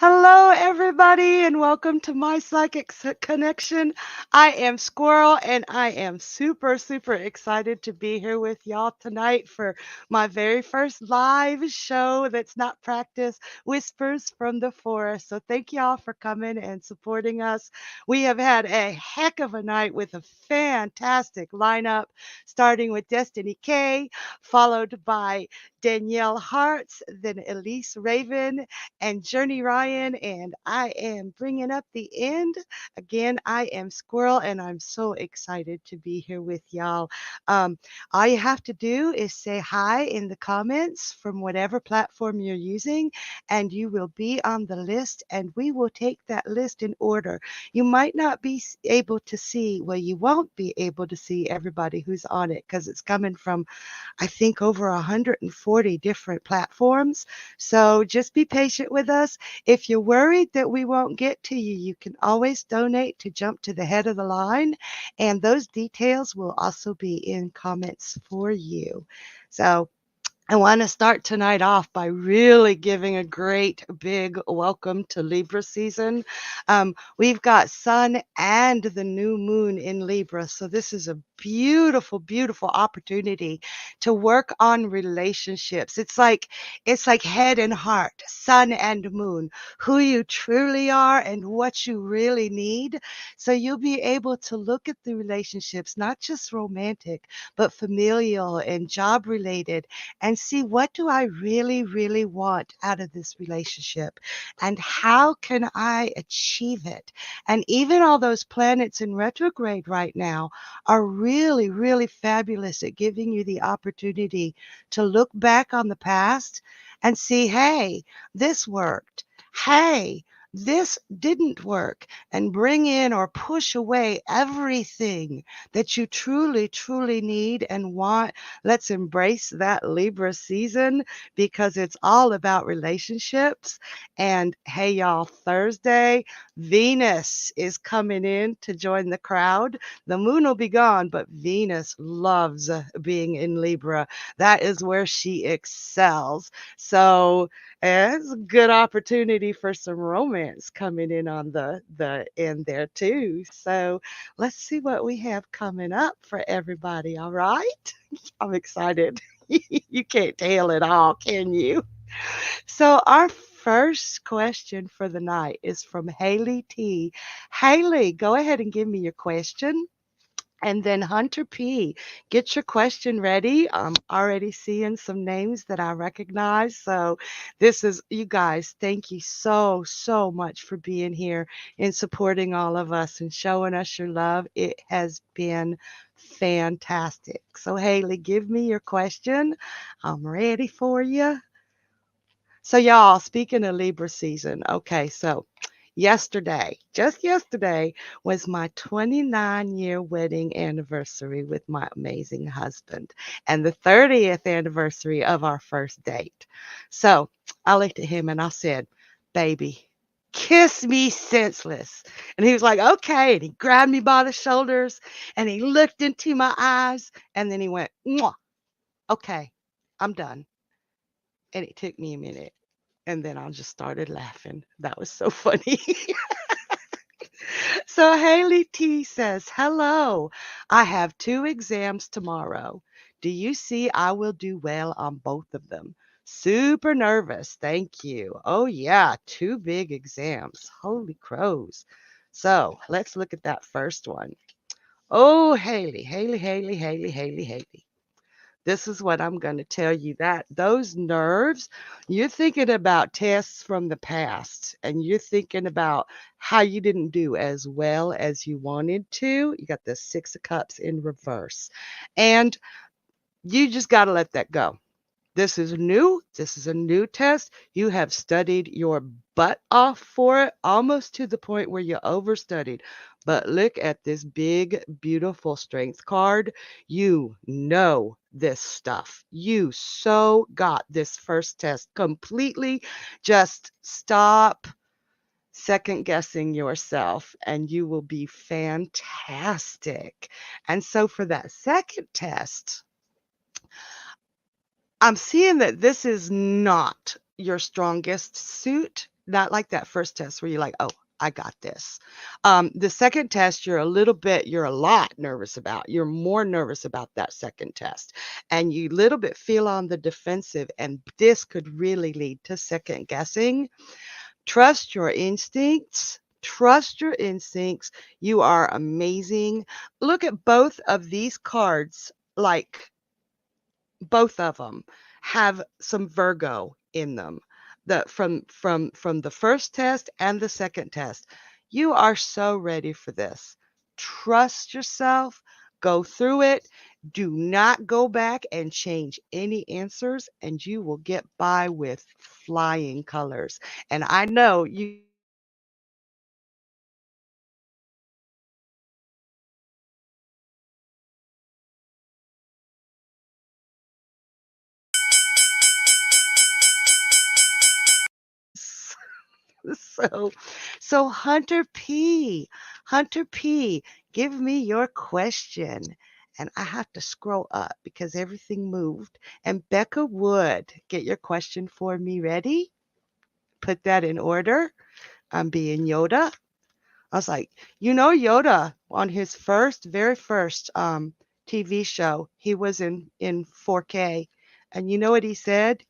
Hello, everybody, and welcome to My Psychic Connection. I am Squirrel, and I am super, super excited to be here with y'all tonight for my very first live show that's not practice, Whispers from the Forest. So thank y'all for coming and supporting us. We have had a heck of a night with a fantastic lineup, starting with Destiny K, followed by Danielle Hartz, then Elise Raven, and Journey Ryan, and I am bringing up the end. Again, I am Squirrel, and I'm so excited to be here with y'all. All you have to do is say hi in the comments from whatever platform you're using, and you will be on the list, and we will take that list in order. You might not be able to see, well, you won't be able to see everybody who's on it because it's coming from, I think, over 140 different platforms. So just be patient with us. If you're worried that we won't get to you, you can always donate to jump to the head of the line, and those details will also be in comments for you. So I want to start tonight off by really giving a great big welcome to Libra season. We've got Sun and the new moon in Libra. So this is a beautiful, beautiful opportunity to work on relationships. It's like head and heart, sun and moon, who you truly are and what you really need. So you'll be able to look at the relationships, not just romantic, but familial and job related, and see what do I really, really want out of this relationship and how can I achieve it. And even all those planets in retrograde right now are really, really fabulous at giving you the opportunity to look back on the past and see, hey, this worked. Hey, this didn't work, and bring in or push away everything that you truly, truly need and want. Let's embrace that Libra season because it's all about relationships. And hey, y'all, Thursday, Venus is coming in to join the crowd. The moon will be gone, but Venus loves being in Libra. That is where she excels. So it's a good opportunity for some romance coming in on the end there too. So let's see what we have coming up for everybody. All right. I'm excited. You can't tell it all, can you? So our first question for the night is from Haley T. Haley, go ahead and give me your question. And then Hunter P, get your question ready. I'm already seeing some names that I recognize. So this is, you guys, thank you so, so much for being here and supporting all of us and showing us your love. It has been fantastic. So Haley, give me your question. I'm ready for you. So y'all, speaking of Libra season, okay, so just yesterday, was my 29-year wedding anniversary with my amazing husband and the 30th anniversary of our first date. So I looked at him and I said, baby, kiss me senseless. And he was like, okay. And he grabbed me by the shoulders and he looked into my eyes and then he went, mwah, okay, I'm done. And it took me a minute. And then I just started laughing. That was so funny. So Haley T says, hello, I have 2 exams tomorrow. Do you see I will do well on both of them? Super nervous. Thank you. Oh, yeah, 2 big exams. Holy crows. So let's look at that first one. Oh, Haley, Haley, Haley, Haley, Haley, Haley. This is what I'm going to tell you, that those nerves, you're thinking about tests from the past and you're thinking about how you didn't do as well as you wanted to. You got the 6 of Cups in reverse. And You just got to let that go. This is new. This is a new test. You have studied your butt off for it, almost to the point where you overstudied. But look at this big, beautiful strength card. You know this stuff. You so got this first test completely. Just stop second guessing yourself and you will be fantastic. And so for that second test, I'm seeing that this is not your strongest suit, not like that first test where you're like, "Oh, I got this." The second test, you're a lot nervous about. You're more nervous about that second test, and you little bit feel on the defensive, and this could really lead to second guessing. Trust your instincts. Trust your instincts. You are amazing. Look at both of these cards like both of them have some Virgo in them. From the first test and the second test. You are so ready for this. Trust yourself. Go through it. Do not go back and change any answers, and you will get by with flying colors. And I know you so so Hunter P, give me your question. And I have to scroll up because everything moved. And Becca Wood, get your question for me ready. Put that in order. I'm being Yoda. I was like, Yoda on his very first TV show, he was in 4K. And you know what he said?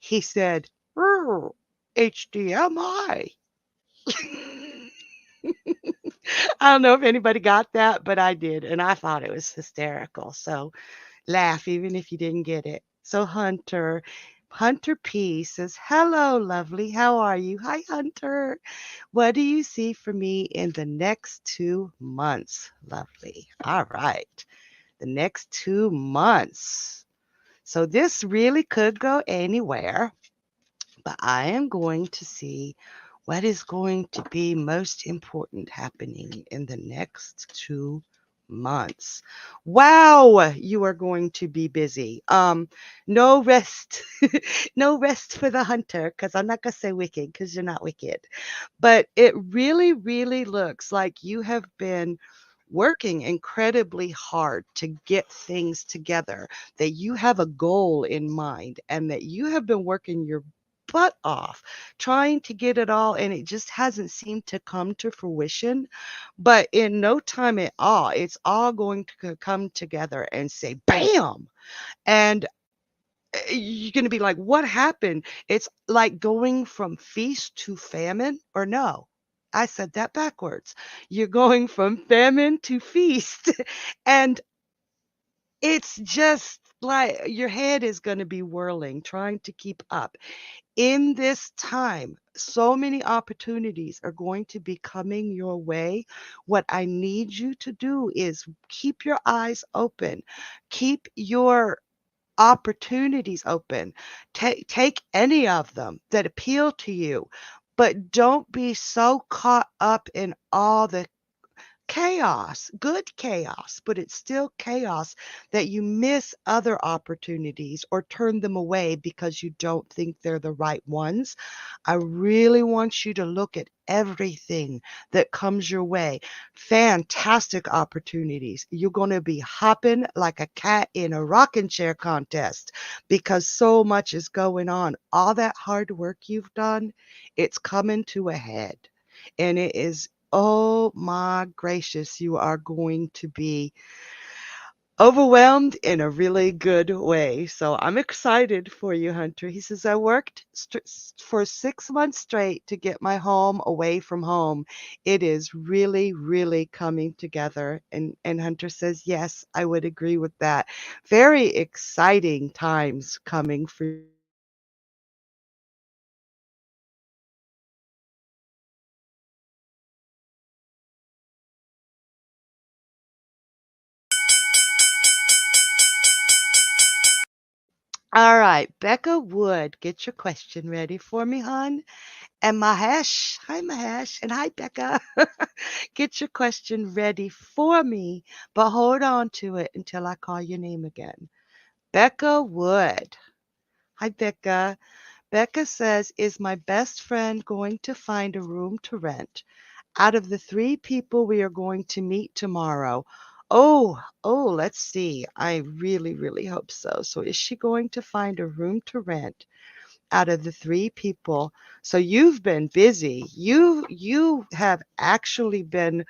He said, HDMI. I don't know if anybody got that, but I did, and I thought it was hysterical. So laugh even if you didn't get it. So Hunter P says, "Hello, lovely. How are you?" Hi, Hunter. What do you see for me in the next 2 months? Lovely. All right. The next 2 months. So this really could go anywhere, but I am going to see what is going to be most important happening in the next 2 months. Wow, you are going to be busy. No rest, no rest for the hunter, because I'm not gonna say wicked, because you're not wicked. But it really, really looks like you have been working incredibly hard to get things together, that you have a goal in mind, and that you have been working your butt off trying to get it all, and it just hasn't seemed to come to fruition. But in no time at all, it's all going to come together and say, bam! And you're going to be like, what happened? It's like going from feast to famine, or no. I said that backwards. You're going from famine to feast. And it's just like your head is going to be whirling, trying to keep up. In this time, so many opportunities are going to be coming your way. What I need you to do is keep your eyes open, keep your opportunities open. Take any of them that appeal to you, but don't be so caught up in all the chaos, good chaos, but it's still chaos, that you miss other opportunities or turn them away because you don't think they're the right ones. I really want you to look at everything that comes your way. Fantastic opportunities. You're going to be hopping like a cat in a rocking chair contest because so much is going on. All that hard work you've done, it's coming to a head. And it is, oh my gracious, you are going to be overwhelmed in a really good way. So I'm excited for you, Hunter. He says, I worked for 6 months straight to get my home away from home. It is really, really coming together. And Hunter says, yes, I would agree with that. Very exciting times coming for All right, Becca Wood, get your question ready for me, hon. And Mahesh, hi Mahesh, and hi Becca. Get your question ready for me, but hold on to it until I call your name again. Becca Wood. Hi Becca. Becca says, is my best friend going to find a room to rent out of the 3 people we are going to meet tomorrow? Oh, let's see. I really, really hope so. So is she going to find a room to rent out of the 3 people? So you've been busy. You have actually been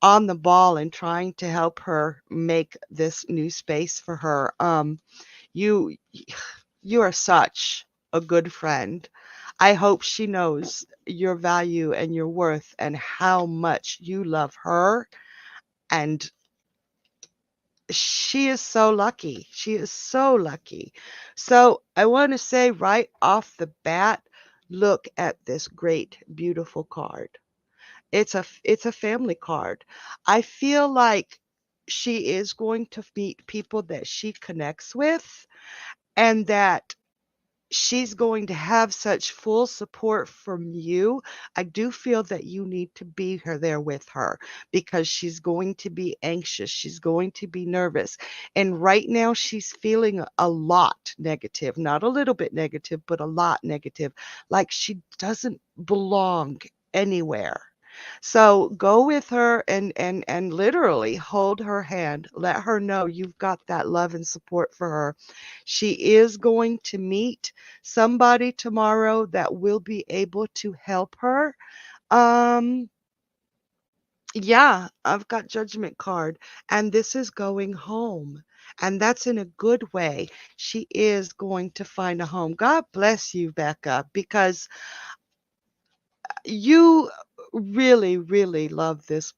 on the ball and trying to help her make this new space for her. You you are such a good friend. I hope she knows your value and your worth and how much you love her. And she is so lucky. She is so lucky. So I want to say right off the bat, look at this great, beautiful card. It's a family card. I feel like she is going to meet people that she connects with, and that she's going to have such full support from you. I do feel that you need to be there with her, because she's going to be anxious. She's going to be nervous. And right now she's feeling a lot negative, not a little bit negative, but a lot negative, like she doesn't belong anywhere. So go with her and literally hold her hand. Let her know you've got that love and support for her. She is going to meet somebody tomorrow that will be able to help her. Um, yeah, I've got judgment card, and this is going home. And that's in a good way. She is going to find a home. God bless you, Becca, because you really, really love this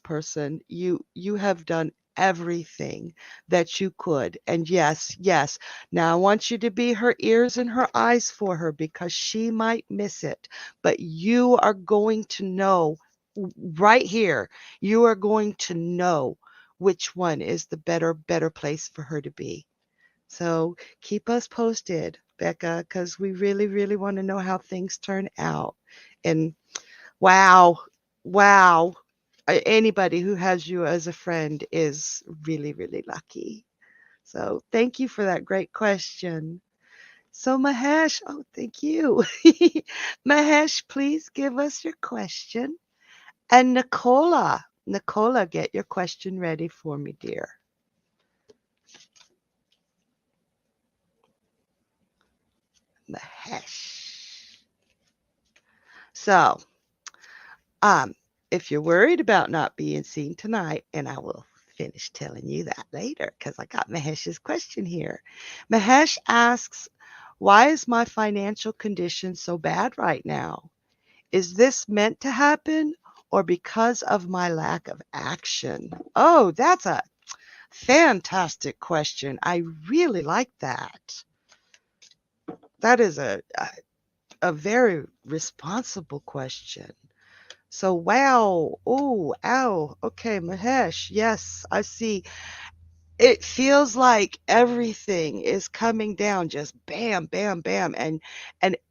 person. You have done everything that you could. And yes, yes. Now I want you to be her ears and her eyes for her, because she might miss it. But you are going to know right here. You are going to know which one is the better place for her to be. So keep us posted, Becca, because we really, really want to know how things turn out. And wow. Wow. Anybody who has you as a friend is really, really lucky. So thank you for that great question. So Mahesh, oh, thank you. Mahesh, please give us your question. And Nicola, get your question ready for me, dear. Mahesh. So, Um, if you're worried about not being seen tonight, and I will finish telling you that later because I got Mahesh's question here. Mahesh asks, why is my financial condition so bad right now? Is this meant to happen or because of my lack of action? Oh, that's a fantastic question. I really like that. That is a very responsible question. So, wow. Oh, ow. Okay, Mahesh. Yes, I see. It feels like everything is coming down just bam, bam, bam. And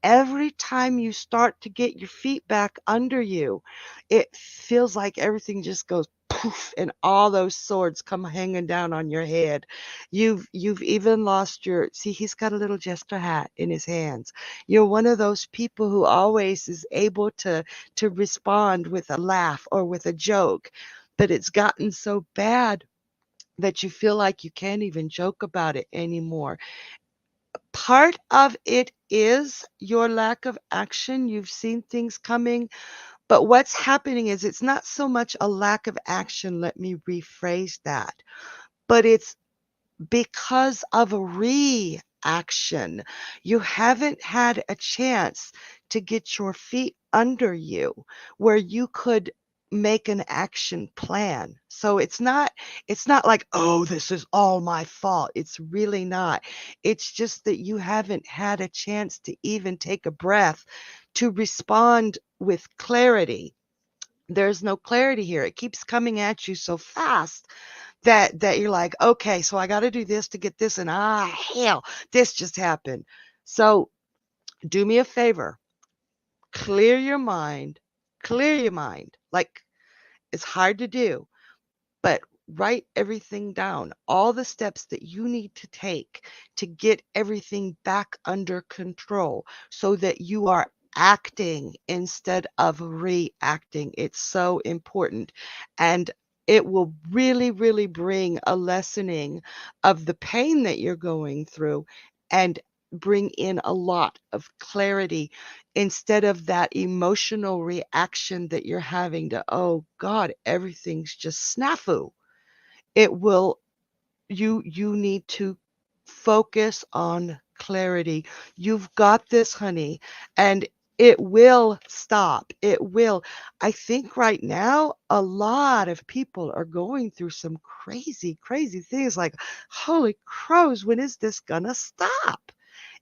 every time you start to get your feet back under you, it feels like everything just goes poof, and all those swords come hanging down on your head. You've even lost your, see, he's got a little jester hat in his hands. You're one of those people who always is able to respond with a laugh or with a joke, but it's gotten so bad that you feel like you can't even joke about it anymore. Part of it is your lack of action. You've seen things coming, but what's happening is it's not so much a lack of action. Let me rephrase that. But it's because of a reaction. You haven't had a chance to get your feet under you where you could make an action plan. So it's not like, "Oh, this is all my fault." It's really not. It's just that you haven't had a chance to even take a breath to respond with clarity. There's no clarity here. It keeps coming at you so fast that you're like, okay, so I got to do this to get this, and hell, this just happened. So do me a favor, clear your mind, clear your mind. Like, it's hard to do, but write everything down, all the steps that you need to take to get everything back under control so that you are acting instead of reacting. It's so important. And it will really, really bring a lessening of the pain that you're going through and bring in a lot of clarity instead of that emotional reaction that you're having to, oh God, everything's just snafu. It will, you need to focus on clarity. You've got this, honey, and it will stop. It will. I think right now a lot of people are going through some crazy, crazy things like, holy crows, when is this gonna stop?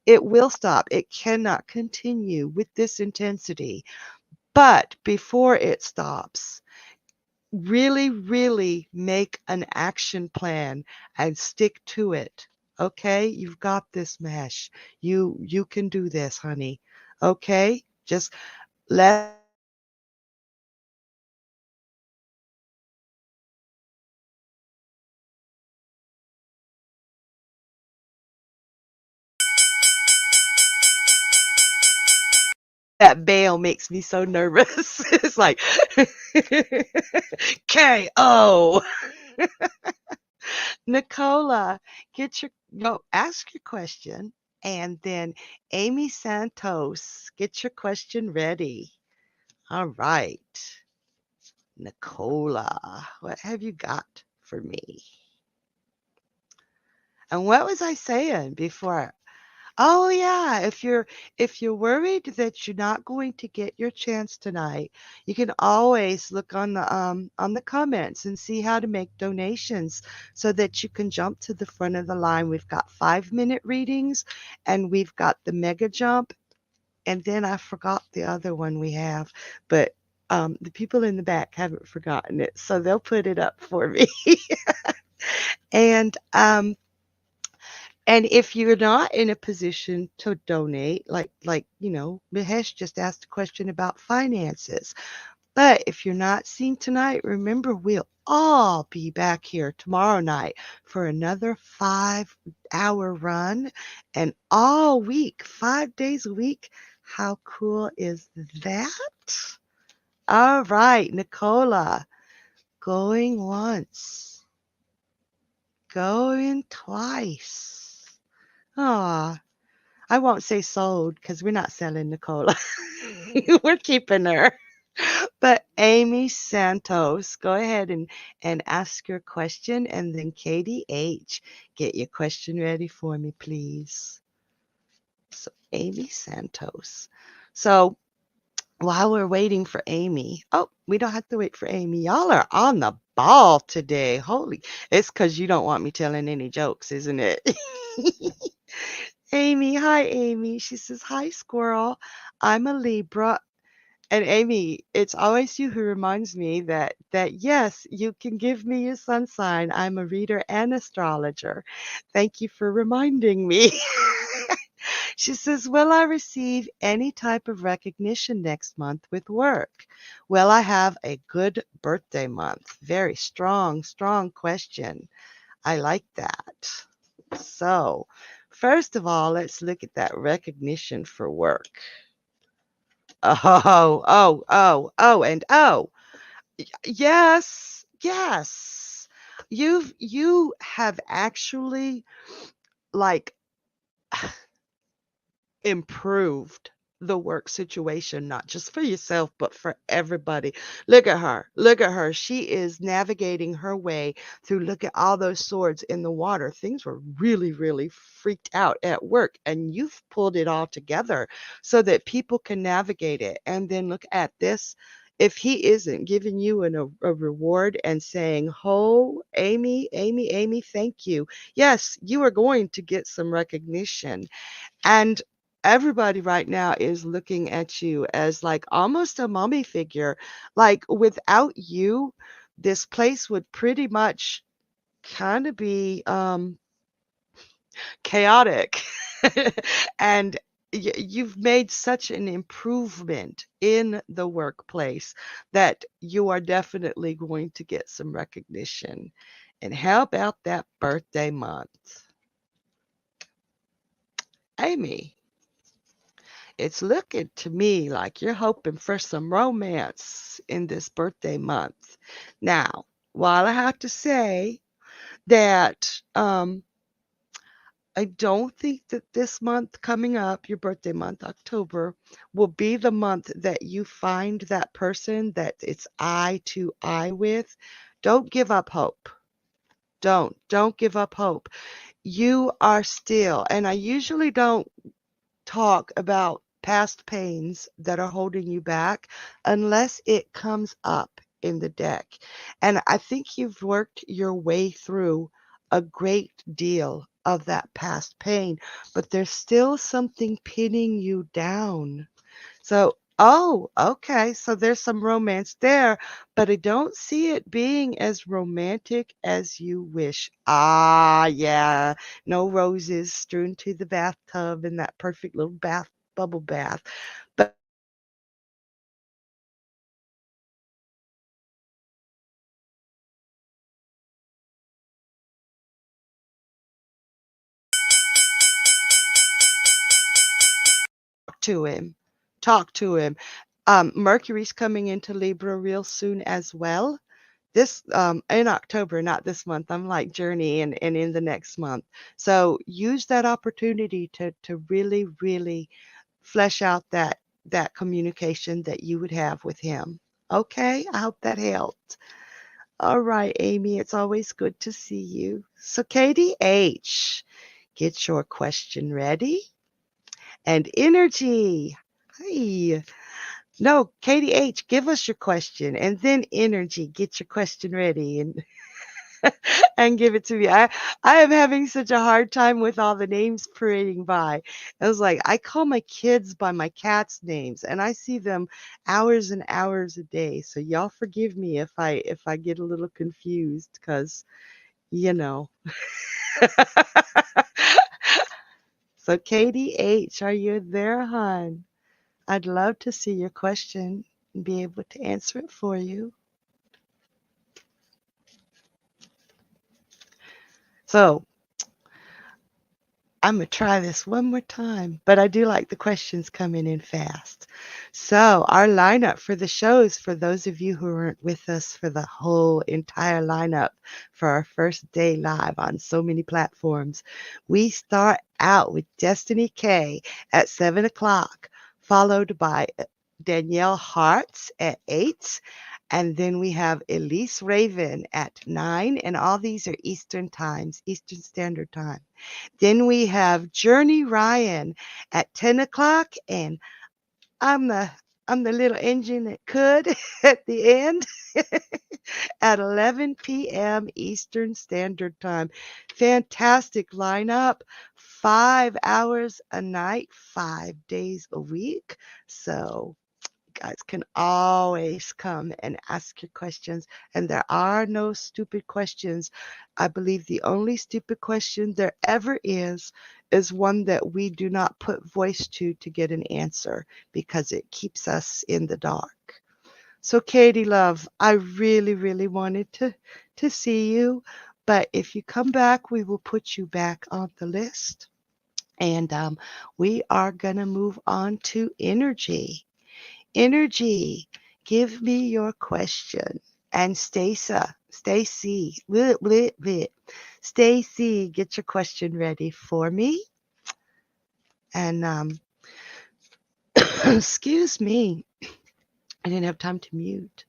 It will stop. It cannot continue with this intensity. But before it stops, really, really make an action plan and stick to it. Okay? You've got this, Mesh. You can do this, honey. Okay? Just let that bell makes me so nervous. It's like KO. Nicola, get your go ask your question, and then Amy Santos, get your question ready. All right. Nicola, what have you got for me? And what was I saying before? Oh yeah, if you're worried that you're not going to get your chance tonight, you can always look on the comments and see how to make donations so that you can jump to the front of the line. We've got 5-minute readings and we've got the mega jump, and then I forgot the other one we have, but the people in the back haven't forgotten it, so they'll put it up for me. And and if you're not in a position to donate, like Mahesh just asked a question about finances. But if you're not seen tonight, remember we'll all be back here tomorrow night for another 5-hour run, and all week, 5 days a week. How cool is that? All right, Nicola, going once, going twice. Ah, I won't say sold because we're not selling Nicola. We're keeping her. But Amy Santos, go ahead and ask your question. And then Katie H, get your question ready for me, please. So Amy Santos. So while we're waiting for Amy, oh, we don't have to wait for Amy. Y'all are on the ball today. Holy, it's because you don't want me telling any jokes, isn't it? Amy, hi Amy. She says, hi Squirrel. I'm a Libra. And Amy, it's always you who reminds me that yes, you can give me your sun sign. I'm a reader and astrologer. Thank you for reminding me. She says, will I receive any type of recognition next month with work? Will I have a good birthday month? Very strong, strong question. I like that. So, first of all, let's look at that recognition for work. And yes, yes. You have actually like improved the work situation, not just for yourself, but for everybody. Look at her. Look at her. She is navigating her way through. Look at all those swords in the water. Things were really, really freaked out at work, and you've pulled it all together so that people can navigate it. And then look at this. If he isn't giving you a reward and saying, "Ho, Amy, Amy, Amy, thank you." Yes, you are going to get some recognition. And everybody right now is looking at you as like almost a mommy figure. Like without you, this place would pretty much kind of be chaotic. And you've made such an improvement in the workplace that you are definitely going to get some recognition. And how about that birthday month? Amy, it's looking to me like you're hoping for some romance in this birthday month. Now, while I have to say that I don't think that this month coming up, your birthday month, October, will be the month that you find that person that it's eye to eye with. Don't give up hope. Don't give up hope. You are still, and I usually don't talk about past pains that are holding you back unless it comes up in the deck. And I think you've worked your way through a great deal of that past pain, but there's still something pinning you down. So, oh, okay. So there's some romance there, but I don't see it being as romantic as you wish. Ah, yeah. No roses strewn to the bathtub in that perfect little bubble bath. But talk to him. Talk to him. Mercury's coming into Libra real soon as well. This in October, not this month. I'm like journey and in the next month. So use that opportunity to really, really flesh out that communication that you would have with him. Okay, I hope that helped. All right, Amy, it's always good to see you. So Katie H, get your question ready. And energy. Hi. No, Katie H, give us your question and then energy. Get your question ready and give it to me. I am having such a hard time with all the names parading by. I was like, I call my kids by my cats' names, and I see them hours and hours a day. So y'all forgive me if I get a little confused, because you know. So Katie H, are you there, hon? I'd love to see your question and be able to answer it for you. So I'm going to try this one more time, but I do like the questions coming in fast. So, our lineup for the shows, for those of you who weren't with us for the whole entire lineup for our first day live on so many platforms, we start out with Destiny K at 7 o'clock, followed by Danielle Hartz at 8. And then we have Elise Raven at 9, and all these are Eastern times, Eastern Standard Time. Then we have Journey Ryan at 10 o'clock, and I'm the I'm the little engine that could at the end at 11 p.m. Eastern Standard Time. Fantastic lineup. 5 hours a night, 5 days a week. So guys can always come and ask your questions, and there are no stupid questions. I believe the only stupid question there ever is one that we do not put voice to get an answer, because it keeps us in the dark. So Katie love, I really, really wanted to see you, but if you come back, we will put you back on the list. And we are going to move on to energy. Energy, give me your question. And Stacy, Stacy, get your question ready for me. And excuse me, I didn't have time to mute.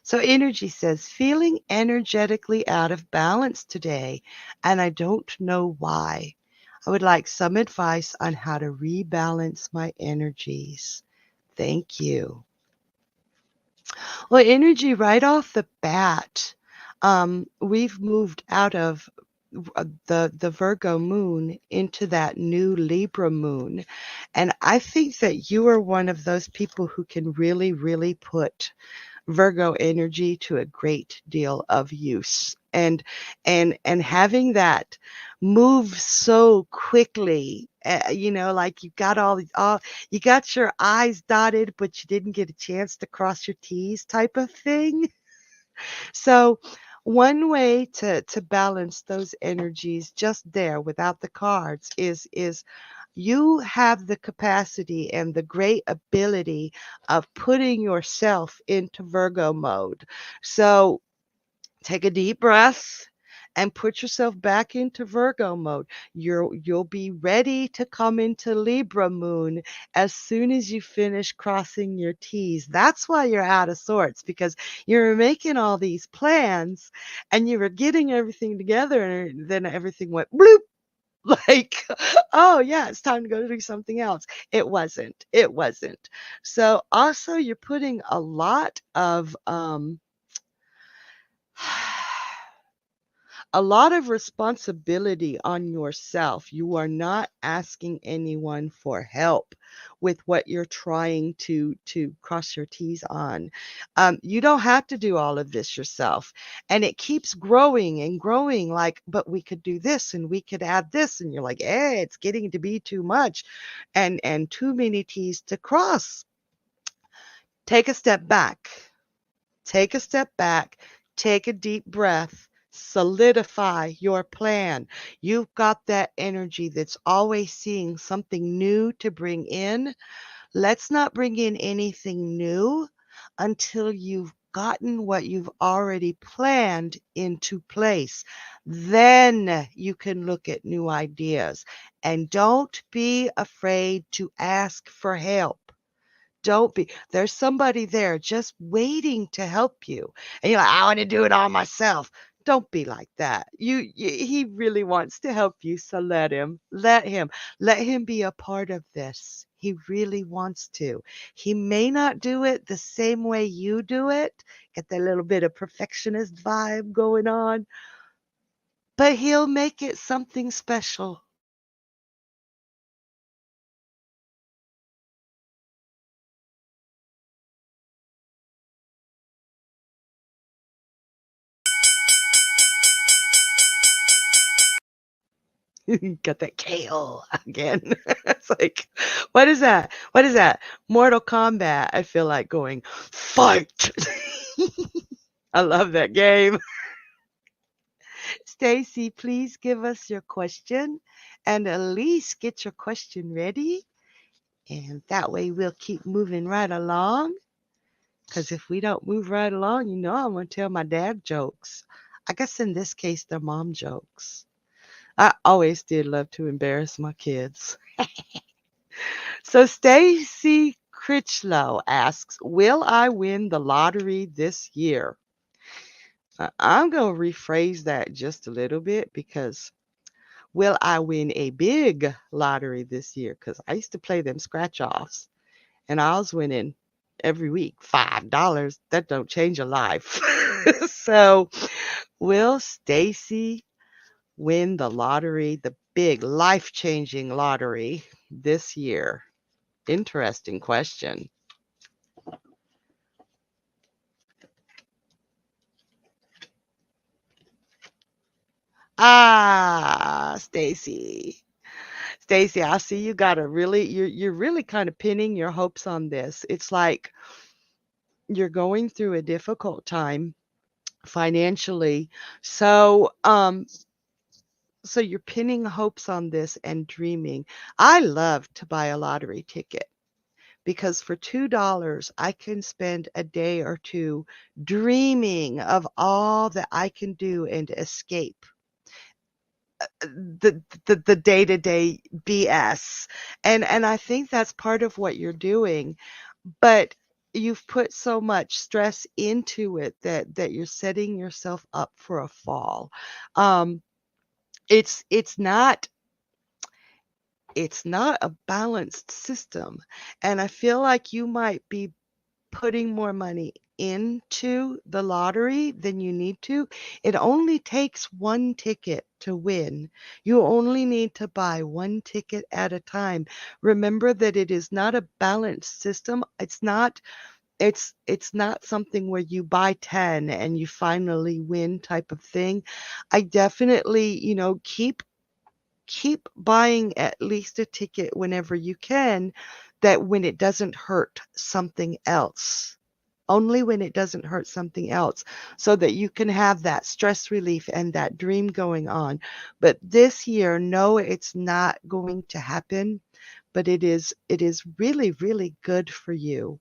So energy says, feeling energetically out of balance today, and I don't know why. I would like some advice on how to rebalance my energies. Thank you. Well, energy right off the bat, we've moved out of the Virgo moon into that new Libra moon. And I think that you are one of those people who can really, really put Virgo energy to a great deal of use. and and having that move so quickly, like you got all you got your I's dotted, but you didn't get a chance to cross your T's type of thing. So one way to balance those energies just there without the cards is you have the capacity and the great ability of putting yourself into Virgo mode. So take a deep breath and put yourself back into Virgo mode. You'll be ready to come into Libra moon as soon as you finish crossing your T's. That's why you're out of sorts, because you were making all these plans and you were getting everything together, and then everything went bloop. Like, oh yeah, it's time to go do something else. It wasn't. It wasn't. So also you're putting a lot of a lot of responsibility on yourself. You are not asking anyone for help with what you're trying to cross your T's on. You don't have to do all of this yourself, and it keeps growing and growing. Like, but we could do this, and we could add this, and you're like, it's getting to be too much, and too many T's to cross. Take a step back. Take a step back, take a deep breath, solidify your plan. You've got that energy that's always seeing something new to bring in. Let's not bring in anything new until you've gotten what you've already planned into place. Then you can look at new ideas. And don't be afraid to ask for help. Don't be. There's somebody there just waiting to help you. And you're like, I want to do it all myself. Don't be like that. He really wants to help you, so let him be a part of this. He really wants to. He may not do it the same way you do it, get that little bit of perfectionist vibe going on, but he'll make it something special. Got that KO again. It's like, what is that? What is that? Mortal Kombat. I feel like going, fight. I love that game. Stacy, please give us your question, and Elise, get your question ready. And that way we'll keep moving right along. Because if we don't move right along, I'm going to tell my dad jokes. I guess in this case, they're mom jokes. I always did love to embarrass my kids. So Stacy Critchlow asks, will I win the lottery this year? I'm going to rephrase that just a little bit, because will I win a big lottery this year? Because I used to play them scratch offs and I was winning every week $5. That don't change a life. So will Stacy win the lottery, the big life-changing lottery this year? Interesting question. Ah, Stacy. Stacy, I see you got a really you're really kind of pinning your hopes on this. It's like you're going through a difficult time financially. So, so you're pinning hopes on this and dreaming. I love to buy a lottery ticket because for $2, I can spend a day or two dreaming of all that I can do and escape the day-to-day BS. And I think that's part of what you're doing, but you've put so much stress into it that you're setting yourself up for a fall. Um, it's not a balanced system, and I feel like you might be putting more money into the lottery than you need to. It only takes one ticket to win. You only need to buy one ticket at a time. Remember that it is not a balanced system. It's not it's not something where you buy 10 and you finally win type of thing. I definitely, keep buying at least a ticket whenever you can, that when it doesn't hurt something else. Only when it doesn't hurt something else, so that you can have that stress relief and that dream going on. But this year, no, it's not going to happen, but it is really, really good for you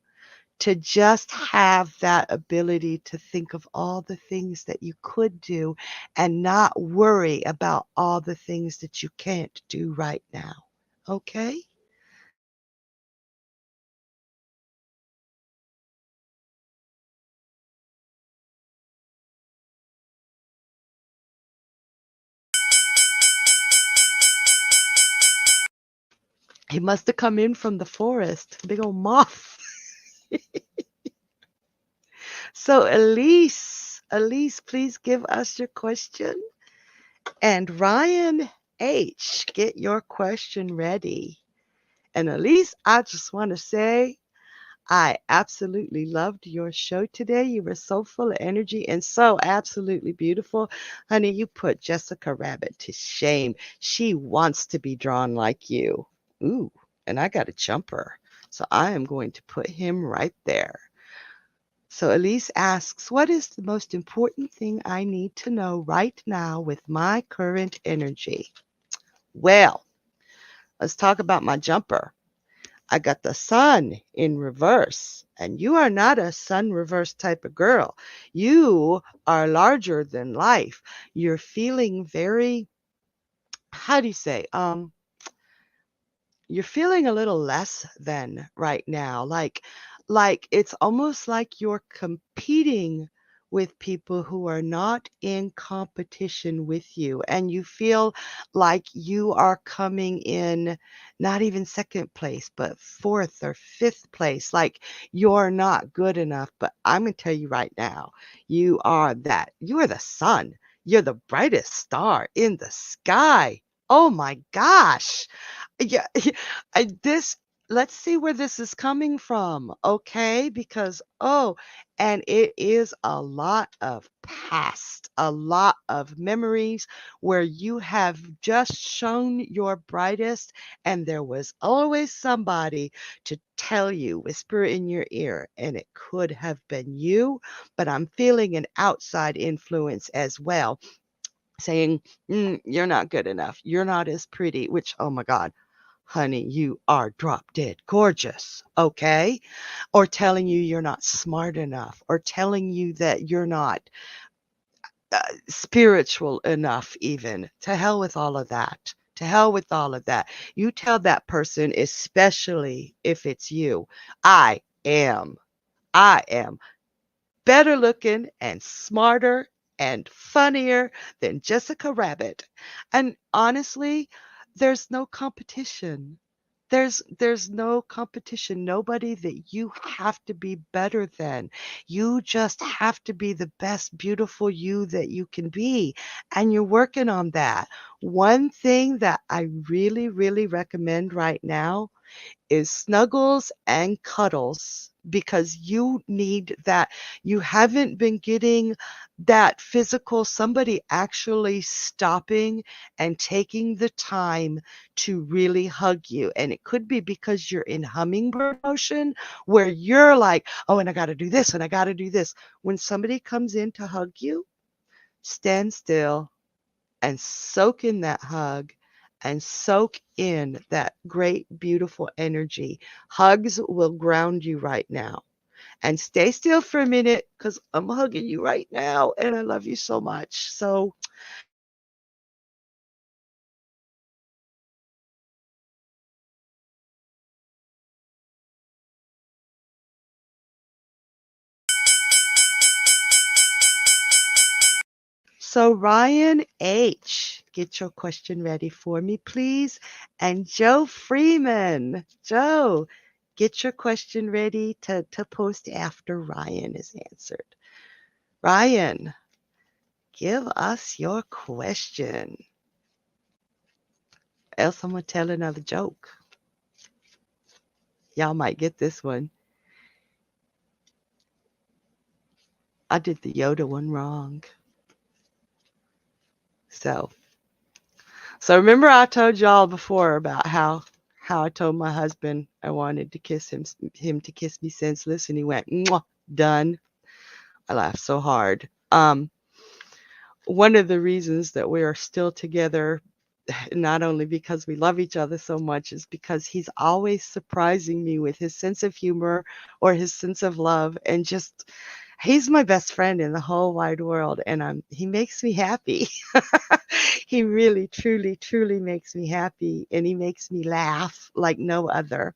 to just have that ability to think of all the things that you could do and not worry about all the things that you can't do right now. Okay? He must have come in from the forest. Big old moth. So Elise, please give us your question. And Ryan H, get your question ready. And Elise, I just want to say I absolutely loved your show today. You were so full of energy and so absolutely beautiful. Honey, you put Jessica Rabbit to shame. She wants to be drawn like you. Ooh, and I got a jumper. So I am going to put him right there. So Elise asks, what is the most important thing I need to know right now with my current energy? Well, let's talk about my jumper. I got the sun in reverse, and you are not a sun reverse type of girl. You are larger than life. You're feeling very, how do you say, you're feeling a little less than right now. Like it's almost like you're competing with people who are not in competition with you, and you feel like you are coming in not even second place but fourth or fifth place, like you're not good enough. But I'm going to tell you right now, you are the sun. You're the brightest star in the sky. Oh my gosh. Yeah, I this let's see where this is coming from, okay? Because and it is a lot of past, a lot of memories where you have just shown your brightest, and there was always somebody to tell you, whisper in your ear, and it could have been you, but I'm feeling an outside influence as well, saying, you're not good enough. You're not as pretty, which, oh my God, honey, you are drop dead gorgeous, okay? Or telling you you're not smart enough, or telling you that you're not spiritual enough, even. To hell with all of that. To hell with all of that. You tell that person, especially if it's you, I am. I am better looking and smarter and funnier than Jessica Rabbit. And honestly, there's no competition. There's no competition. Nobody that you have to be better than. You just have to be the best beautiful you that you can be. And you're working on that. One thing that I really, really recommend right now is snuggles and cuddles, because you need that. You haven't been getting that physical, somebody actually stopping and taking the time to really hug you. And it could be because you're in hummingbird motion, where you're like, oh, and I got to do this and I got to do this. When somebody comes in to hug you, stand still and soak in that hug and soak in that great, beautiful energy. Hugs will ground you right now. And stay still for a minute, because I'm hugging you right now and I love you so much. So Ryan H, get your question ready for me, please. And Joe Freeman. Joe, get your question ready to post after Ryan is answered. Ryan, give us your question. Else I'm going to tell another joke. Y'all might get this one. I did the Yoda one wrong. So, so remember I told y'all before about how I told my husband I wanted to kiss him to kiss me senseless, and he went, "Mwah, done." I laughed so hard. One of the reasons that we are still together, not only because we love each other so much, is because he's always surprising me with his sense of humor or his sense of love, and just he's my best friend in the whole wide world, and he makes me happy. He really, truly, truly makes me happy, and he makes me laugh like no other.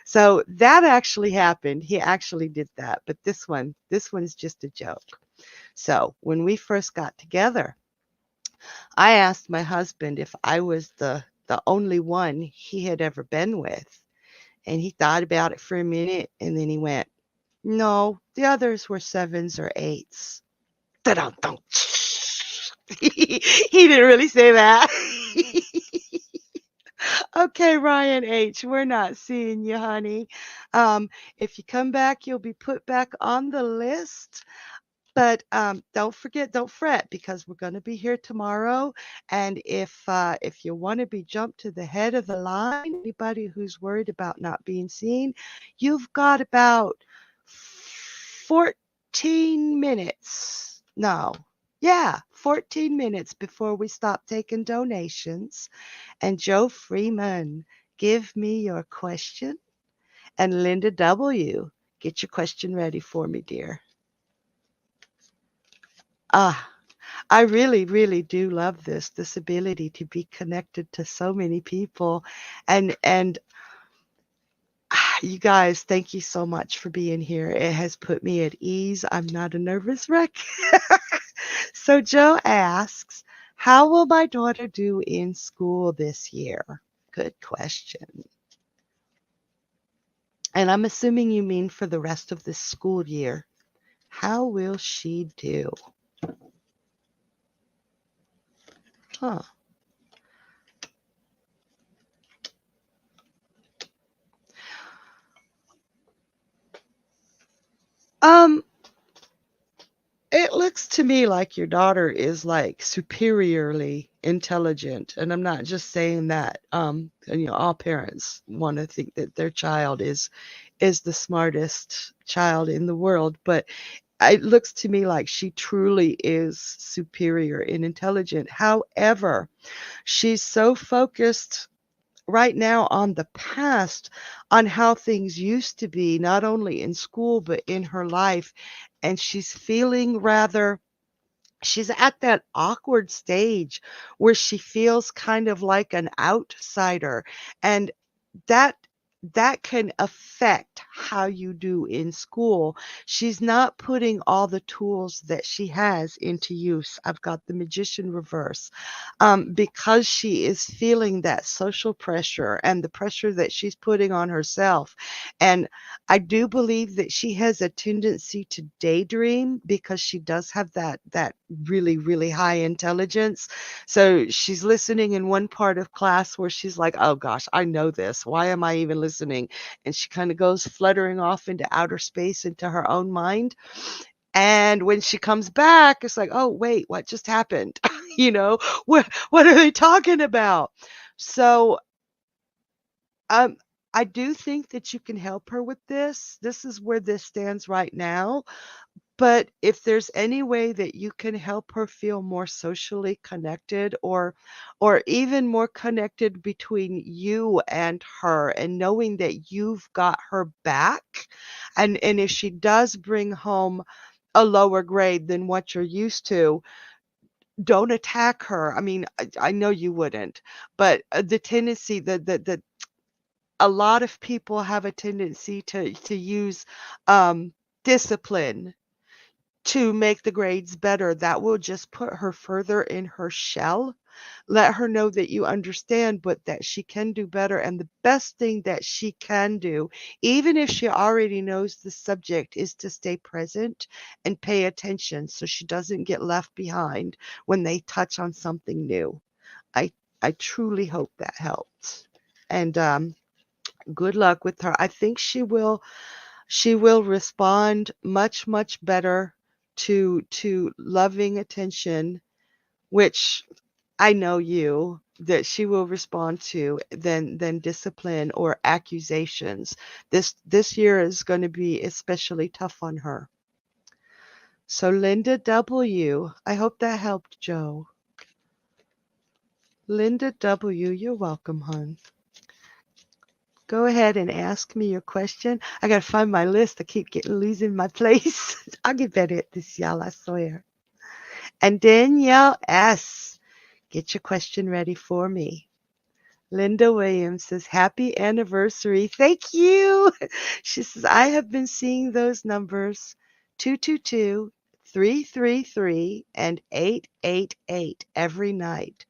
So that actually happened. He actually did that, but this one is just a joke. So when we first got together, I asked my husband if I was the only one he had ever been with. And he thought about it for a minute, and then he went, "No, the others were sevens or eights." Da-dum-dum. He didn't really say that. Okay, Ryan H., we're not seeing you, honey. If you come back, you'll be put back on the list. But don't forget, don't fret, because we're going to be here tomorrow. And if you want to be jumped to the head of the line, anybody who's worried about not being seen, you've got about 14 minutes. No, yeah, 14 minutes before we stop taking donations. And Joe Freeman, give me your question. And Linda W., get your question ready for me, dear. Ah, I really, really do love this ability to be connected to so many people. And you guys, thank you so much for being here. It has put me at ease. I'm not a nervous wreck. So Joe asks, how will my daughter do in school this year? Good question. And I'm assuming you mean for the rest of this school year. How will she do? Huh. Um, It looks to me like your daughter is like superiorly intelligent, and I'm not just saying that. And, all parents want to think that their child is the smartest child in the world, but it looks to me like she truly is superior in intelligent. However, she's so focused right now on the past, on how things used to be, not only in school but in her life, and she's feeling rather, she's at that awkward stage where she feels kind of like an outsider, and that that can affect how you do in school. She's not putting all the tools that she has into use. I've got the magician reverse, because she is feeling that social pressure and the pressure that she's putting on herself. And I do believe that she has a tendency to daydream because she does have that really, really high intelligence. So she's listening in one part of class where she's like, "Oh gosh, I know this. Why am I even listening?" And she kind of goes fluttering off into outer space, into her own mind. And when she comes back, it's like, "Oh, wait, what just happened?" You know, what are they talking about? So, um, I do think that you can help her with this. This is where this stands right now. But if there's any way that you can help her feel more socially connected, or even more connected between you and her, and knowing that you've got her back, and if she does bring home a lower grade than what you're used to, don't attack her. I mean, I know you wouldn't, but the tendency that a lot of people have a tendency to use discipline to make the grades better. That will just put her further in her shell. Let her know that you understand, but that she can do better. And the best thing that she can do, even if she already knows the subject, is to stay present and pay attention so she doesn't get left behind when they touch on something new. I I truly hope that helps. And good luck with her. I think she will respond much, much better to loving attention, which I know you, that she will respond to, than discipline or accusations. This year is going to be especially tough on her. So Linda W, I hope that helped Joe. Linda W, you're welcome, hon. Go ahead and ask me your question. I gotta find my list. I keep losing my place. I'll get better at this, y'all, I swear. And Danielle S, get your question ready for me. Linda Williams says, happy anniversary. Thank you. She says, I have been seeing those numbers 222, 333, and 888 every night.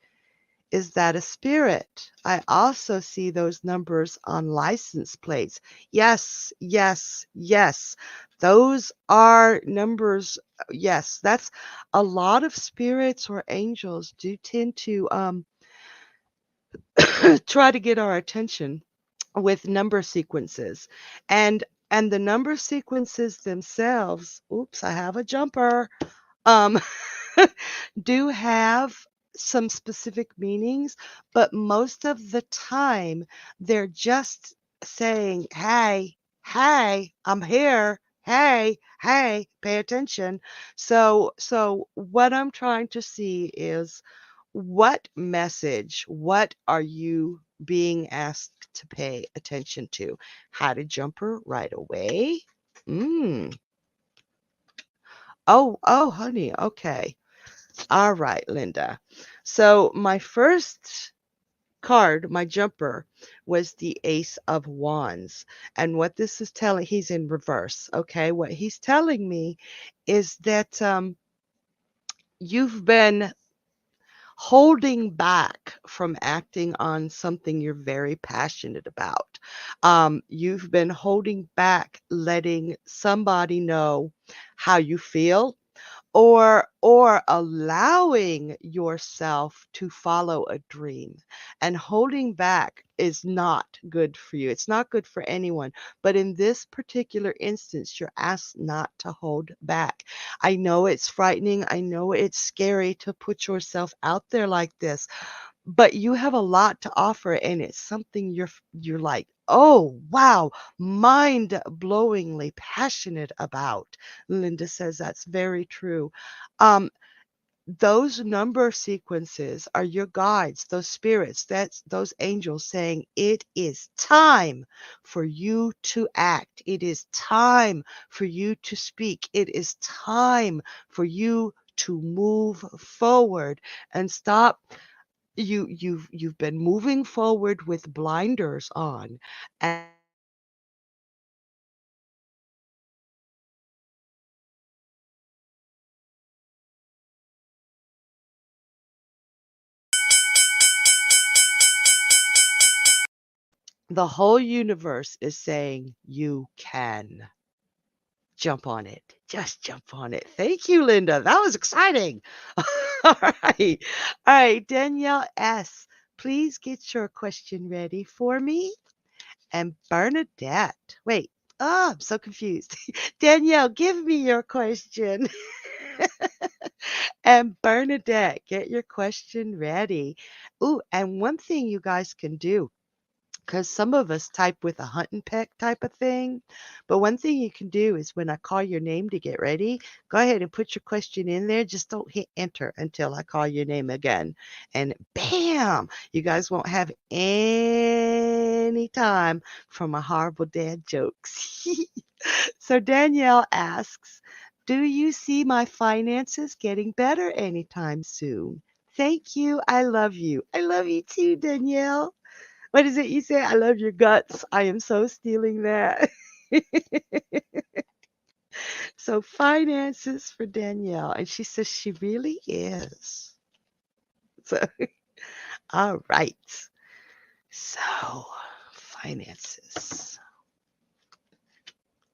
Is that a spirit? I also see those numbers on license plates. Yes, yes, yes. Those are numbers. Yes, that's a lot of spirits or angels do tend to try to get our attention with number sequences. And and the number sequences themselves, oops, I have a jumper. Um do have some specific meanings, but most of the time they're just saying, hey, hey, I'm here. Hey, hey, pay attention. So what I'm trying to see is what message, what are you being asked to pay attention to? How to jumper right away? Mm. Oh, honey, okay. All right, Linda. So my first card, my jumper, was the Ace of Wands. And what this is telling, he's in reverse, okay? What he's telling me is that you've been holding back from acting on something you're very passionate about. You've been holding back, letting somebody know how you feel, or allowing yourself to follow a dream. And holding back is not good for you. It's not good for anyone. But in this particular instance, you're asked not to hold back. I know it's frightening. I know it's scary to put yourself out there like this, but you have a lot to offer, and it's something you're like, oh wow, mind-blowingly passionate about. Linda says that's very true. um those number sequences are your guides, those spirits, that's those angels saying it is time for you to act. It is time for you to speak. It is time for you to move forward and stop. You've been moving forward with blinders on, and the whole universe is saying you can jump on it. Just jump on it. Thank you, Linda. That was exciting. All right. All right, Danielle S., please get your question ready for me. And Bernadette, wait. Oh, I'm so confused. Danielle, give me your question. And Bernadette, get your question ready. Ooh, and one thing you guys can do, because some of us type with a hunt and peck type of thing. But one thing you can do is when I call your name to get ready, go ahead and put your question in there. Just don't hit enter until I call your name again. And bam, you guys won't have any time for my horrible dad jokes. So Danielle asks, do you see my finances getting better anytime soon? Thank you. I love you. I love you too, Danielle. What is it you say? I love your guts. I am so stealing that. So finances for Danielle. And she says she really is. So, all right. So, finances.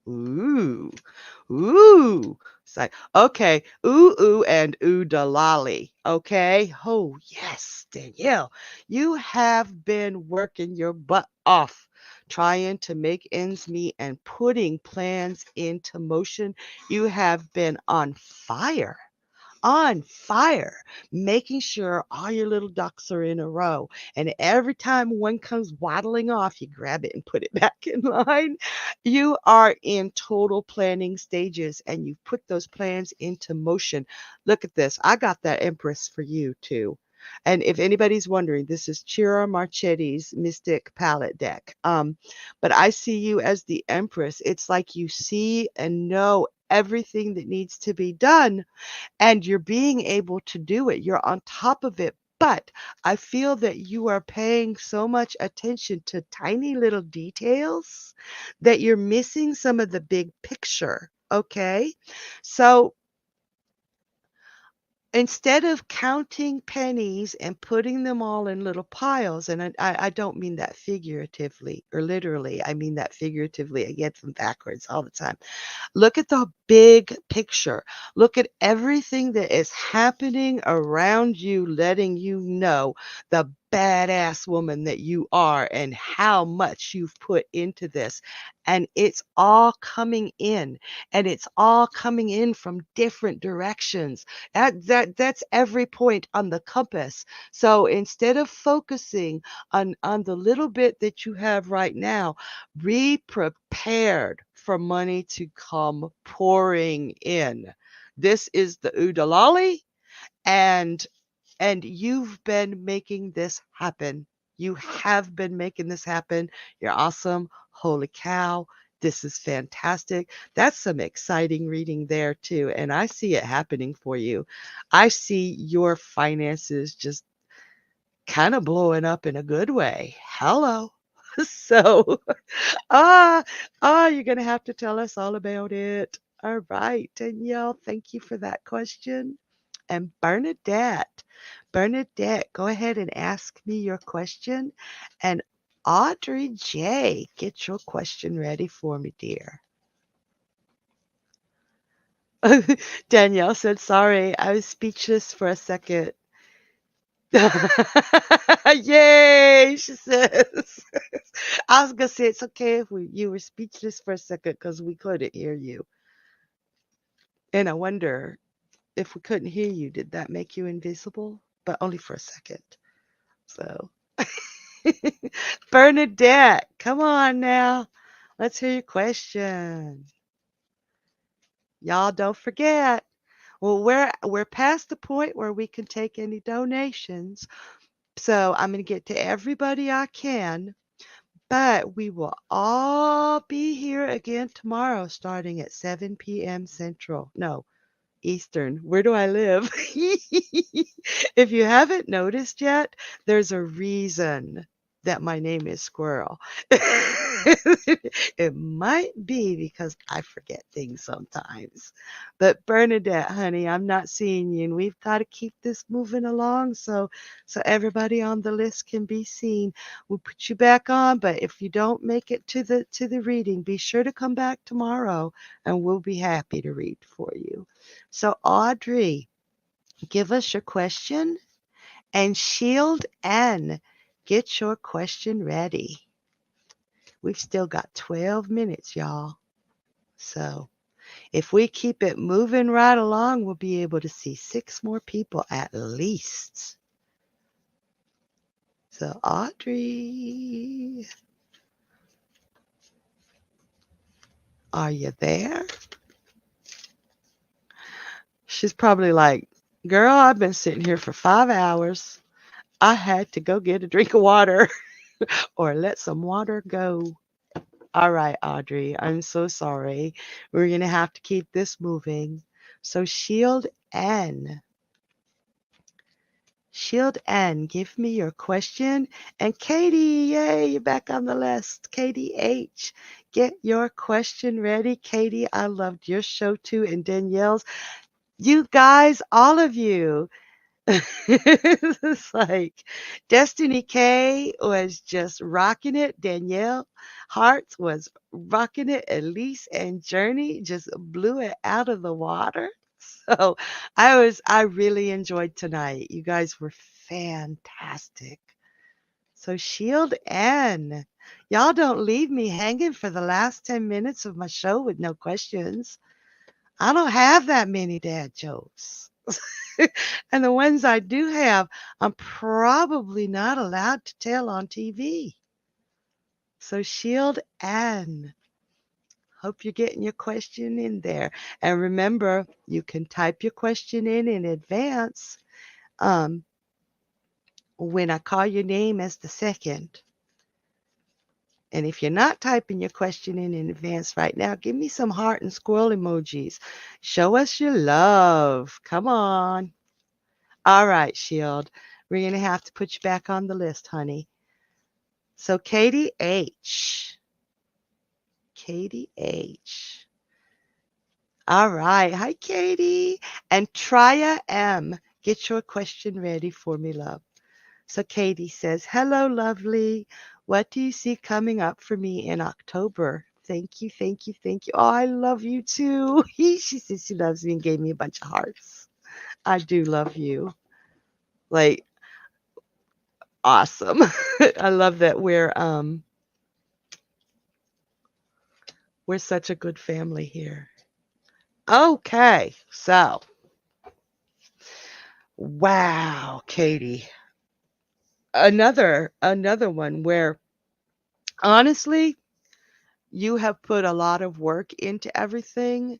Ooh, ooh. It's like, okay, ooh, and ooh, dalali. Okay. Oh, yes, Danielle. You have been working your butt off trying to make ends meet and putting plans into motion. You have been on fire, making sure all your little ducks are in a row. And every time one comes waddling off, you grab it and put it back in line. You are in total planning stages and you've put those plans into motion. Look at this. I got that Empress for you too. And if anybody's wondering, this is Chira Marchetti's Mystic Palette deck. But I see you as the Empress. It's like you see and know everything that needs to be done and you're being able to do it. You're on top of it. But I feel that you are paying so much attention to tiny little details that you're missing some of the big picture. Okay. So instead of counting pennies and putting them all in little piles, and I don't mean that figuratively or literally, I mean that figuratively. I get them backwards all the time. Look at the big picture. Look at everything that is happening around you, letting you know the badass woman that you are and how much you've put into this. And it's all coming in, and it's all coming in from different directions. That's every point on the compass. So instead of focusing on the little bit that you have right now, be prepared for money to come pouring in. This is the Udalali, and you've been making this happen. You have been making this happen. You're awesome. Holy cow. This is fantastic. That's some exciting reading there too. And I see it happening for you. I see your finances just kind of blowing up in a good way. Hello. So Ah, you're gonna have to tell us all about it. All right, Danielle, thank you for that question. And Bernadette, go ahead and ask me your question. And Audrey J, get your question ready for me, dear. Danielle said, sorry, I was speechless for a second. Yay, she says. I was gonna say it's okay if you were speechless for a second because we couldn't hear you. And I wonder if we couldn't hear you, did that make you invisible? But only for a second. So, Bernadette, come on now. Let's hear your question. Y'all don't forget. Well, we're past the point where we can take any donations. So I'm going to get to everybody I can. But we will all be here again tomorrow starting at 7 p.m. Central. No, Eastern. Where do I live? If you haven't noticed yet, there's a reason that my name is Squirrel. It might be because I forget things sometimes. But Bernadette, honey, I'm not seeing you, and we've got to keep this moving along so everybody on the list can be seen. We'll put you back on, but if you don't make it to the reading, be sure to come back tomorrow, and we'll be happy to read for you. So, Audrey, give us your question, and Shield N, get your question ready. We've still got 12 minutes, y'all. So, if we keep it moving right along, we'll be able to see 6 more people at least. So, Audrey, are you there? She's probably like, girl, I've been sitting here for 5 hours. I had to go get a drink of water or let some water go. All right, Audrey, I'm so sorry. We're going to have to keep this moving. So, Shield N, give me your question. And Katie, yay, you're back on the list. Katie H, get your question ready. Katie, I loved your show too, and Danielle's. You guys, all of you. It's like Destiny K was just rocking it. Danielle Hartz was rocking it. Elise and Journey just blew it out of the water. So I really enjoyed tonight. You guys were fantastic. So Shield N, Y'all don't leave me hanging for the last 10 minutes of my show with no questions. I don't have that many dad jokes. And the ones I do have, I'm probably not allowed to tell on TV. So Shield Ann, hope you're getting your question in there. And remember, you can type your question in advance um, when I call your name as the second. And if you're not typing your question in advance right now, give me some heart and squirrel emojis. Show us your love. Come on. All right, Shield. We're going to have to put you back on the list, honey. So Katie H. Katie H. All right. Hi, Katie. And Tria M. Get your question ready for me, love. So Katie says, hello, lovely. What do you see coming up for me in October? Thank you, thank you, thank you. Oh, I love you too. She says she loves me and gave me a bunch of hearts. I do love you. Like, awesome. I love that we're such a good family here. Okay, so wow, Katie. Another one where honestly you have put a lot of work into everything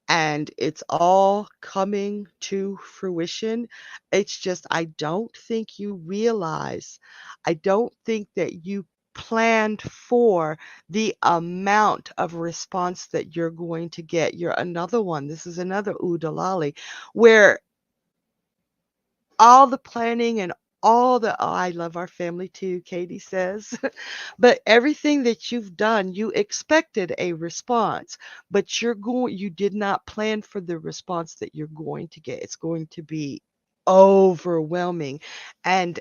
and it's all coming to fruition. It's just, I don't think you realize, I don't think that you planned for the amount of response that you're going to get. You're another one. This is another Udalali where all the planning and all the, oh, I love our family too, Katie says. But everything that you've done, you expected a response, but you did not plan for the response that you're going to get. It's going to be overwhelming. And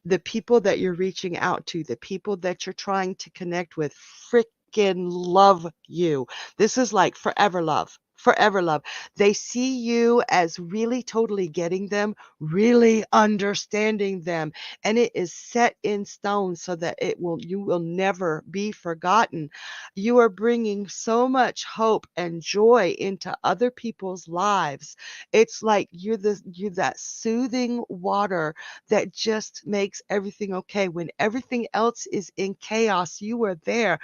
the people that you're reaching out to, the people that you're trying to connect with, freaking love you. This is like forever love. Forever love. They see you as really totally getting them, really understanding them, and it is set in stone so that you will never be forgotten. You are bringing so much hope and joy into other people's lives. It's like you're that soothing water that just makes everything okay. When everything else is in chaos, you are there.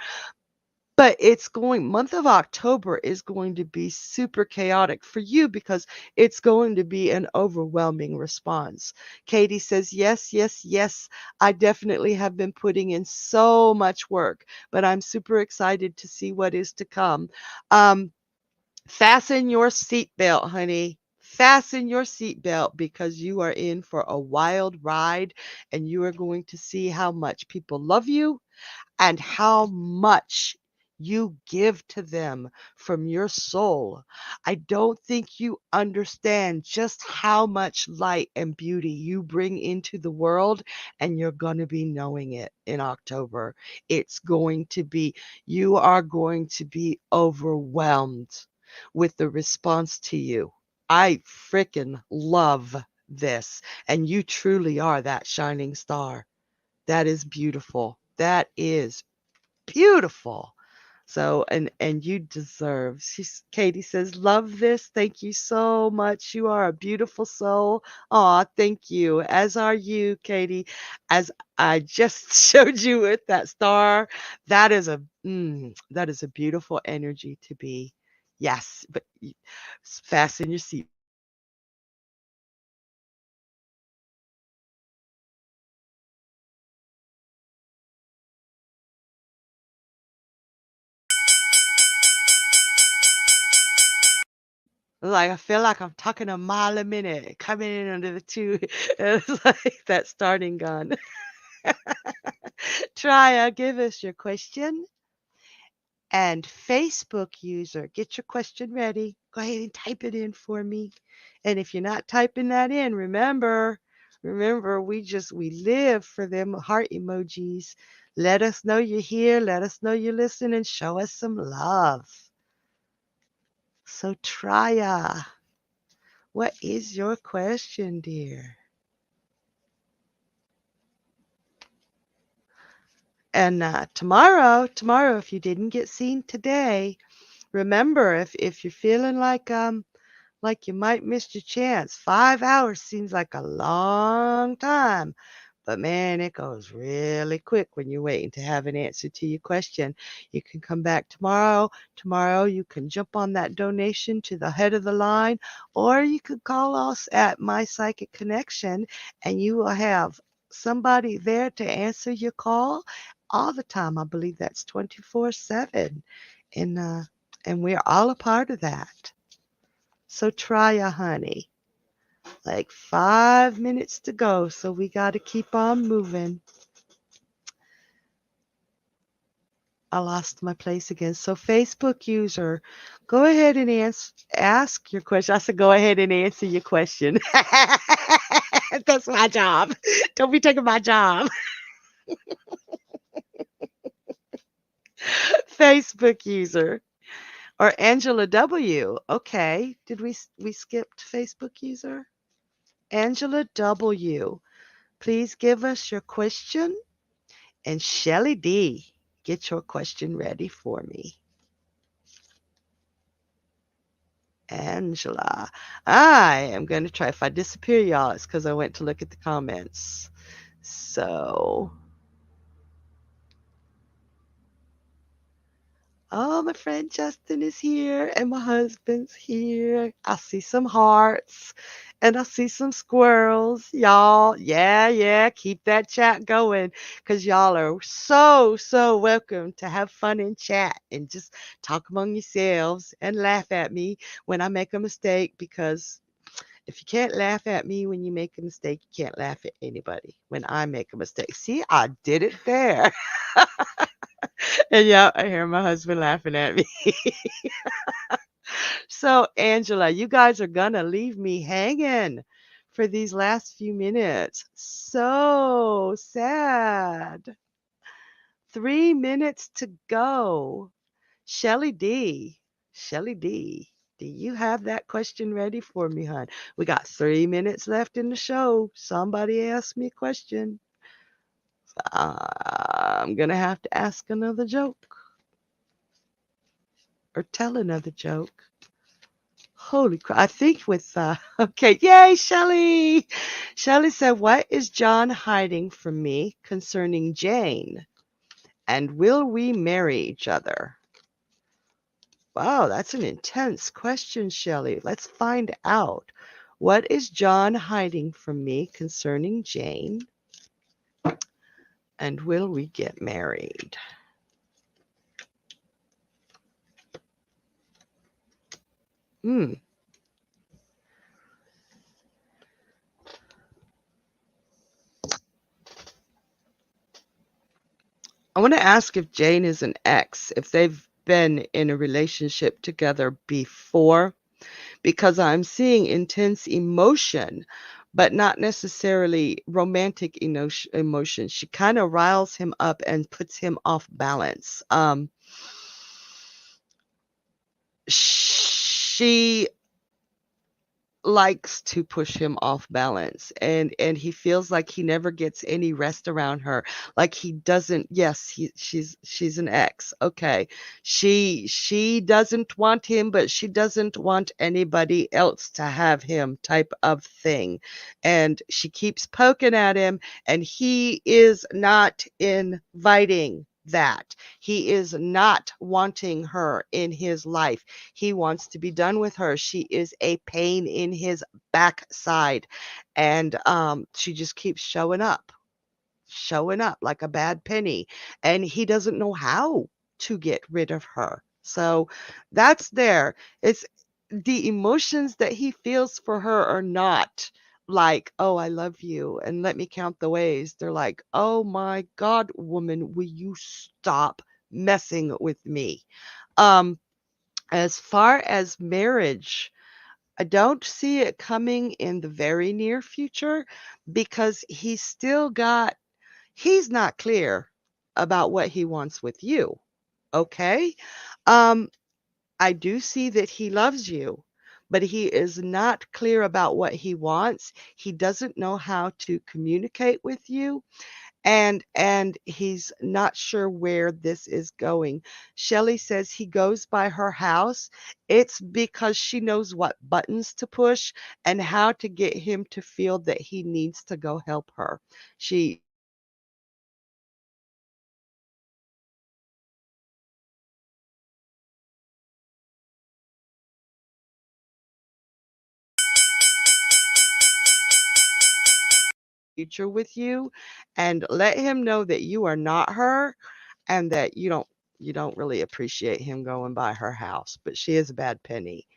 But month of October is going to be super chaotic for you because it's going to be an overwhelming response. Katie says, yes, yes, yes. I definitely have been putting in so much work, but I'm super excited to see what is to come. Fasten your seatbelt, honey. Fasten your seatbelt because you are in for a wild ride and you are going to see how much people love you and how much you give to them from your soul. I don't think you understand just how much light and beauty you bring into the world, and you're going to be knowing it in October. You are going to be overwhelmed with the response to you. I freaking love this, and you truly are that shining star. That is beautiful. That is beautiful. So, and you deserve. Katie says, "Love this. Thank you so much. You are a beautiful soul." Aw, thank you. As are you, Katie. As I just showed you with that star, that is a beautiful energy to be. Yes, but fasten your seat. Like I feel like I'm talking a mile a minute, coming in under the two. It's like that starting gun. Try, give us your question. And Facebook user, get your question ready. Go ahead and type it in for me. And if you're not typing that in, remember, we live for them heart emojis. Let us know you're here. Let us know you're listening and show us some love. So Trya, what is your question, dear? And tomorrow, if you didn't get seen today, remember if you're feeling like you might miss your chance, 5 hours seems like a long time. But man, it goes really quick when you're waiting to have an answer to your question. You can come back tomorrow. Tomorrow, you can jump on that donation to the head of the line, or you could call us at My Psychic Connection, and you will have somebody there to answer your call all the time. I believe that's 24/7. And we're all a part of that. So try ya, honey. Like 5 minutes to go, so we got to keep on moving. I lost my place again. So Facebook user, go ahead and ask your question. I said go ahead and answer your question. That's my job. Don't be taking my job. Facebook user or Angela W. Okay. Did we skipped Facebook user? Angela W. Please give us your question. And Shelly D, get your question ready for me. Angela. I am going to try. If I disappear, y'all, it's because I went to look at the comments. So, oh, my friend Justin is here and my husband's here. I see some hearts and I see some squirrels. Y'all, yeah, keep that chat going because y'all are so welcome to have fun and chat and just talk among yourselves and laugh at me when I make a mistake, because if you can't laugh at me when you make a mistake, you can't laugh at anybody when I make a mistake. See, I did it there. And yeah, I hear my husband laughing at me. So, Angela, you guys are going to leave me hanging for these last few minutes. So sad. 3 minutes to go. Shelly D. Shelly D. Do you have that question ready for me, hon? We got 3 minutes left in the show. Somebody ask me a question. I'm going to have to ask another joke or tell another joke. Holy crap. I think with, okay, yay, Shelly. Shelly said, what is John hiding from me concerning Jane? And will we marry each other? Wow, that's an intense question, Shelly. Let's find out. What is John hiding from me concerning Jane? And will we get married? I want to ask if Jane is an ex, if they've been in a relationship together before, because I'm seeing intense emotion, but not necessarily romantic emotion. She kind of riles him up and puts him off balance. She likes to push him off balance, and he feels like he never gets any rest around her, like he doesn't. Yes, she's an ex, okay. She doesn't want him, but she doesn't want anybody else to have him, type of thing. And she keeps poking at him, and he is not inviting that. He is not wanting her in his life. He wants to be done with her. She is a pain in his backside. And she just keeps showing up like a bad penny. And he doesn't know how to get rid of her. So that's there. It's the emotions that he feels for her are not like, oh, I love you and let me count the ways. They're like, oh my God, woman, will you stop messing with me? Um, as far as marriage, I don't see it coming in the very near future because he's not clear about what he wants with you. Okay? Um, I do see that he loves you, but he is not clear about what he wants. He doesn't know how to communicate with you. and he's not sure where this is going. Shelley says he goes by her house. It's because she knows what buttons to push and how to get him to feel that he needs to go help her. She future with you and let him know that you are not her and that you don't really appreciate him going by her house, but she is a bad penny.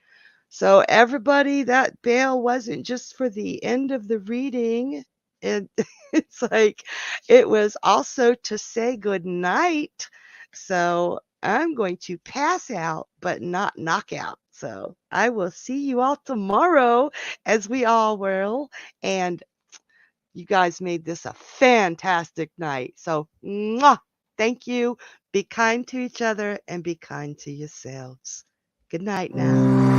So everybody, that bell wasn't just for the end of the reading. It, it's like it was also to say good night. So I'm going to pass out, but not knock out. So I will see you all tomorrow, as we all will. And you guys made this a fantastic night. So, mwah, thank you. Be kind to each other and be kind to yourselves. Good night now.